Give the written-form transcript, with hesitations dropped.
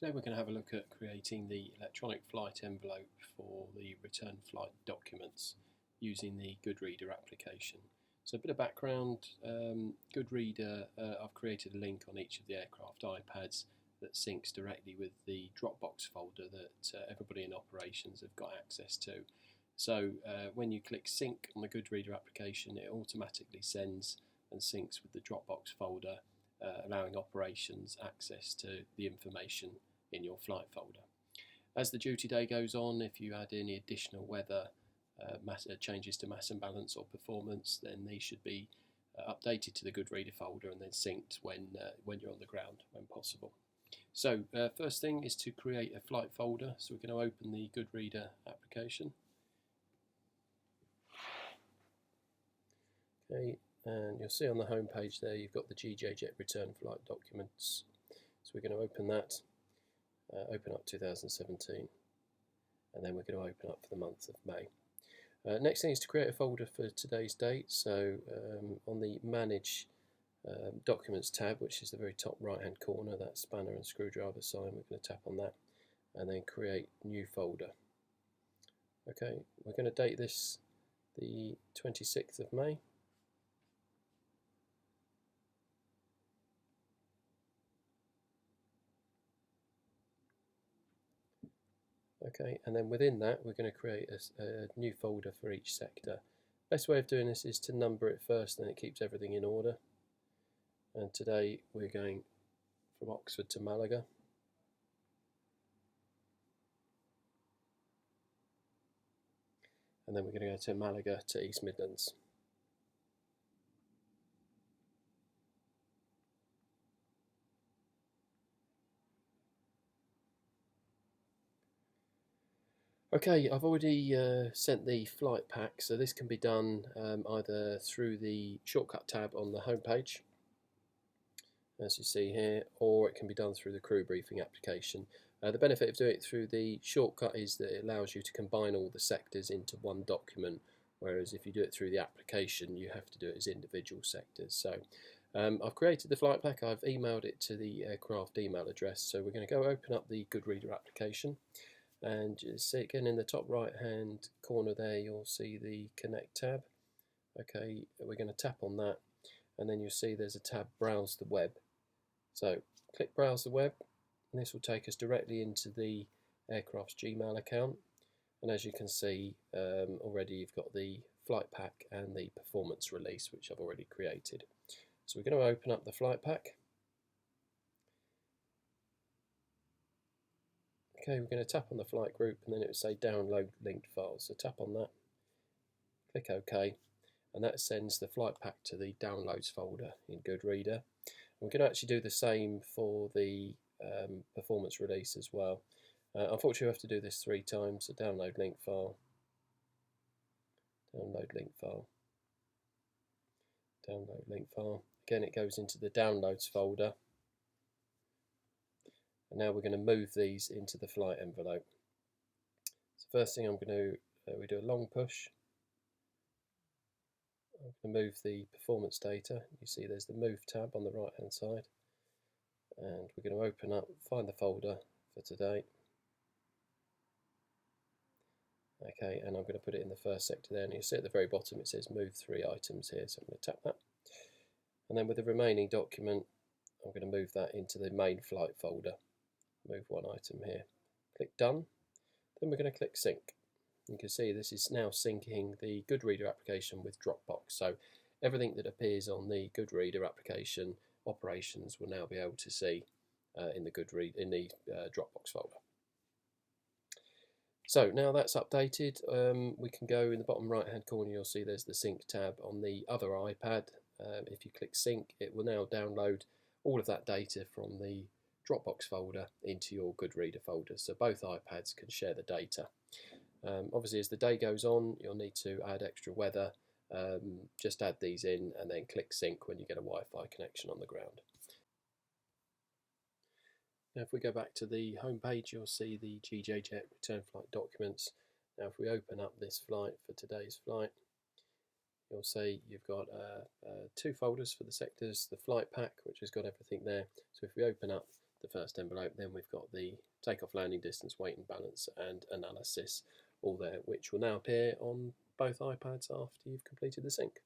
Today we're going to have a look at creating the electronic flight envelope for the return flight documents using the Goodreader application. So a bit of background, Goodreader, I've created a link on each of the aircraft iPads that syncs directly with the Dropbox folder that everybody in operations have got access to. So when you click sync on the Goodreader application, it automatically sends and syncs with the Dropbox folder, allowing operations access to the information in your flight folder. As the duty day goes on, if you add any additional weather, changes to mass and balance or performance, then these should be updated to the Goodreader folder and then synced when you're on the ground when possible. So first thing is to create a flight folder. So we're going to open the Goodreader application. Okay, and you'll see on the home page there you've got the GJJet return flight documents. So we're going to open that, open up 2017, and then we're going to open up for the month of May. Next thing is to create a folder for today's date. So on the Manage Documents tab, which is the very top right hand corner, that spanner and screwdriver sign, we're going to tap on that and then create new folder. Okay, we're going to date this the 26th of May. Okay, and then within that we're going to create a new folder for each sector. Best way of doing this is to number it first, then it keeps everything in order. And today we're going from Oxford to Malaga. And then we're going to go to Malaga to East Midlands. Okay, I've already sent the flight pack, so this can be done either through the shortcut tab on the home page, as you see here, or it can be done through the crew briefing application. The benefit of doing it through the shortcut is that it allows you to combine all the sectors into one document, whereas if you do it through the application you have to do it as individual sectors. So I've created the flight pack, I've emailed it to the aircraft email address, so we're going to go open up the Goodreader application. And you see again in the top right hand corner there you'll see the Connect tab. Okay, we're going to tap on that and then you'll see there's a tab Browse the Web. So click Browse the Web and this will take us directly into the aircraft's Gmail account, and as you can see already you've got the flight pack and the performance release which I've already created. So we're going to open up the flight pack. Okay, we're going to tap on the flight group and then it will say download linked files. So tap on that, click OK, and that sends the flight pack to the downloads folder in Goodreader. And we're going to actually do the same for the performance release as well. Unfortunately, we have to do this 3 times. So download link file, download link file, download link file. Again, it goes into the downloads folder. And now we're going to move these into the flight envelope. So first thing I'm going to we do a long push. I'm going to move the performance data. You see there's the Move tab on the right hand side. And we're going to open up, find the folder for today. Okay, and I'm going to put it in the first sector there. And you see at the very bottom it says Move 3 items here. So I'm going to tap that. And then with the remaining document, I'm going to move that into the main flight folder. Move 1 item here, click done, then we're going to click sync. You can see this is now syncing the Goodreader application with Dropbox, so everything that appears on the Goodreader application operations will now be able to see in the Dropbox folder. So now that's updated, we can go in the bottom right hand corner, you'll see there's the sync tab on the other iPad. If you click sync, it will now download all of that data from the Dropbox folder into your Goodreader folder, so both iPads can share the data. Obviously as the day goes on you'll need to add extra weather, just add these in and then click sync when you get a Wi-Fi connection on the ground. Now if we go back to the home page you'll see the GJJet return flight documents. Now if we open up this flight for today's flight, you'll see you've got 2 folders for the sectors, the flight pack which has got everything there. So if we open up the first envelope, then we've got the takeoff landing distance, weight and balance, and analysis all there, which will now appear on both iPads after you've completed the sync.